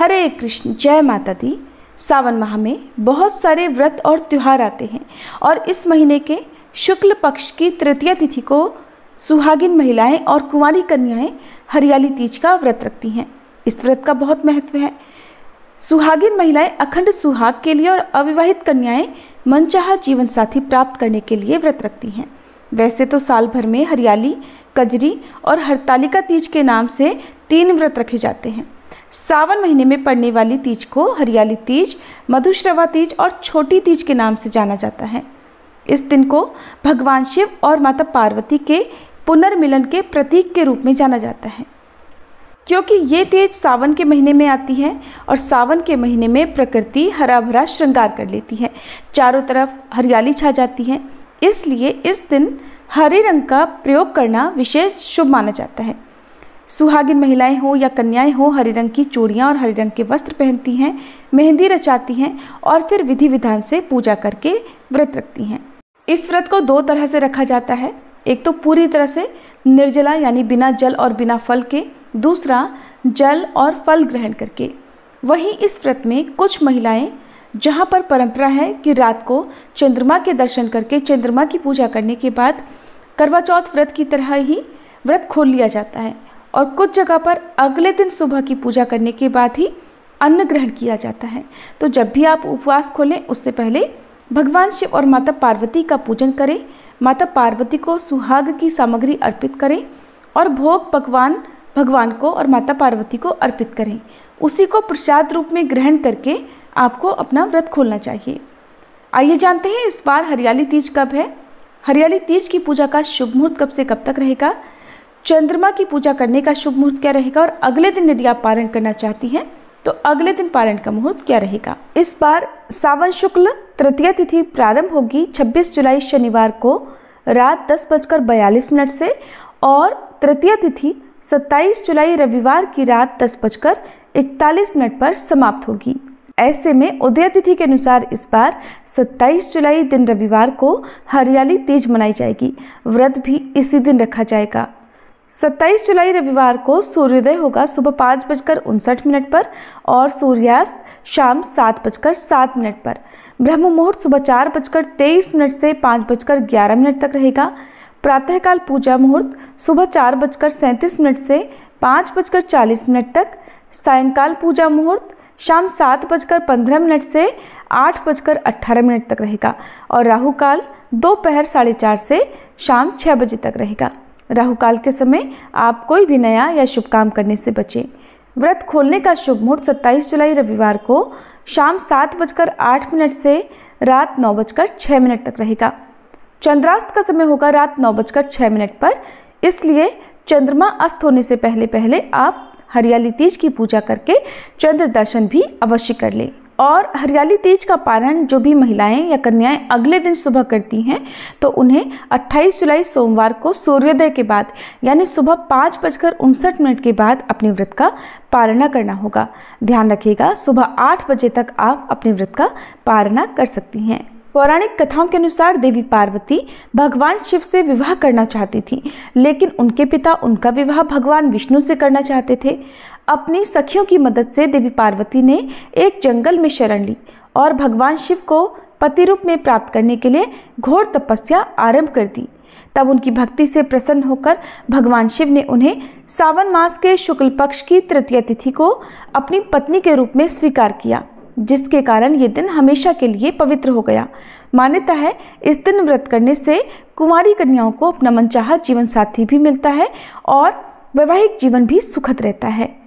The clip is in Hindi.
हरे कृष्ण, जय माता दी। सावन माह में बहुत सारे व्रत और त्यौहार आते हैं और इस महीने के शुक्ल पक्ष की तृतीया तिथि को सुहागिन महिलाएं और कुंवारी कन्याएं हरियाली तीज का व्रत रखती हैं। इस व्रत का बहुत महत्व है। सुहागिन महिलाएं अखंड सुहाग के लिए और अविवाहित कन्याएं मनचाहा जीवन साथी प्राप्त करने के लिए व्रत रखती हैं। वैसे तो साल भर में हरियाली, कजरी और हरतालिका तीज के नाम से 3 व्रत रखे जाते हैं। सावन महीने में पड़ने वाली तीज को हरियाली तीज, मधुश्रवा तीज और छोटी तीज के नाम से जाना जाता है। इस दिन को भगवान शिव और माता पार्वती के पुनर्मिलन के प्रतीक के रूप में जाना जाता है, क्योंकि ये तीज सावन के महीने में आती है और सावन के महीने में प्रकृति हरा भरा श्रृंगार कर लेती है, चारों तरफ हरियाली छा जाती है। इसलिए इस दिन हरे रंग का प्रयोग करना विशेष शुभ माना जाता है। सुहागिन महिलाएं हो या कन्याएं हो हरे रंग की चूड़ियां और हरे रंग के वस्त्र पहनती हैं, मेहंदी रचाती हैं और फिर विधि विधान से पूजा करके व्रत रखती हैं। इस व्रत को 2 तरह से रखा जाता है। एक तो पूरी तरह से निर्जला यानी बिना जल और बिना फल के, दूसरा जल और फल ग्रहण करके। वहीं इस व्रत में कुछ महिलाएं, जहां पर परंपरा है कि रात को चंद्रमा के दर्शन करके चंद्रमा की पूजा करने के बाद करवा चौथ व्रत की तरह ही व्रत खोल लिया जाता है, और कुछ जगह पर अगले दिन सुबह की पूजा करने के बाद ही अन्न ग्रहण किया जाता है। तो जब भी आप उपवास खोलें उससे पहले भगवान शिव और माता पार्वती का पूजन करें, माता पार्वती को सुहाग की सामग्री अर्पित करें और भोग पकवान भगवान को और माता पार्वती को अर्पित करें। उसी को प्रसाद रूप में ग्रहण करके आपको अपना व्रत खोलना चाहिए। आइए जानते हैं इस बार हरियाली तीज कब है। हरियाली तीज की पूजा का शुभ मुहूर्त कब से कब तक रहेगा, चंद्रमा की पूजा करने का शुभ मुहूर्त क्या रहेगा, और अगले दिन यदि आप पारण करना चाहती हैं तो अगले दिन पारण का मुहूर्त क्या रहेगा। इस बार सावन शुक्ल तृतीया तिथि प्रारंभ होगी 26 जुलाई शनिवार को रात 10:42 से और तृतीया तिथि 27 जुलाई रविवार की रात 10:41 पर समाप्त होगी। ऐसे में उदय तिथि के अनुसार इस बार 27 जुलाई दिन रविवार को हरियाली तीज मनाई जाएगी। व्रत भी इसी दिन रखा जाएगा। 27 जुलाई रविवार को सूर्योदय होगा सुबह 5:59 पर और सूर्यास्त शाम 7:07 पर। ब्रह्म मुहूर्त सुबह 4:23 से 5:11 तक रहेगा। प्रातःकाल पूजा मुहूर्त सुबह 4:37 से 5:40 तक। सायंकाल पूजा मुहूर्त शाम 7:15 से 8:18 तक रहेगा और राहु काल दोपहर 4:30 से शाम 6 बजे तक रहेगा। राहु काल के समय आप कोई भी नया या शुभ काम करने से बचें। व्रत खोलने का शुभ मुहूर्त 27 जुलाई रविवार को शाम 7:08 से रात 9:06 तक रहेगा। चंद्रास्त का समय होगा रात 9:06 पर, इसलिए चंद्रमा अस्त होने से पहले पहले आप हरियाली तीज की पूजा करके चंद्र दर्शन भी अवश्य कर लें। और हरियाली तीज का पारण जो भी महिलाएं या कन्याएं अगले दिन सुबह करती हैं तो उन्हें 28 जुलाई सोमवार को सूर्योदय के बाद यानी सुबह 5:59 के बाद अपने व्रत का पारणा करना होगा। ध्यान रखिएगा, सुबह 8 बजे तक आप अपने व्रत का पारणा कर सकती हैं। पौराणिक कथाओं के अनुसार देवी पार्वती भगवान शिव से विवाह करना चाहती थी, लेकिन उनके पिता उनका विवाह भगवान विष्णु से करना चाहते थे। अपनी सखियों की मदद से देवी पार्वती ने एक जंगल में शरण ली और भगवान शिव को पति रूप में प्राप्त करने के लिए घोर तपस्या आरंभ कर दी। तब उनकी भक्ति से प्रसन्न होकर भगवान शिव ने उन्हें सावन मास के शुक्ल पक्ष की तृतीया तिथि को अपनी पत्नी के रूप में स्वीकार किया, जिसके कारण ये दिन हमेशा के लिए पवित्र हो गया। मान्यता है इस दिन व्रत करने से कुंवारी कन्याओं को अपना मनचाहा जीवन साथी भी मिलता है और वैवाहिक जीवन भी सुखद रहता है।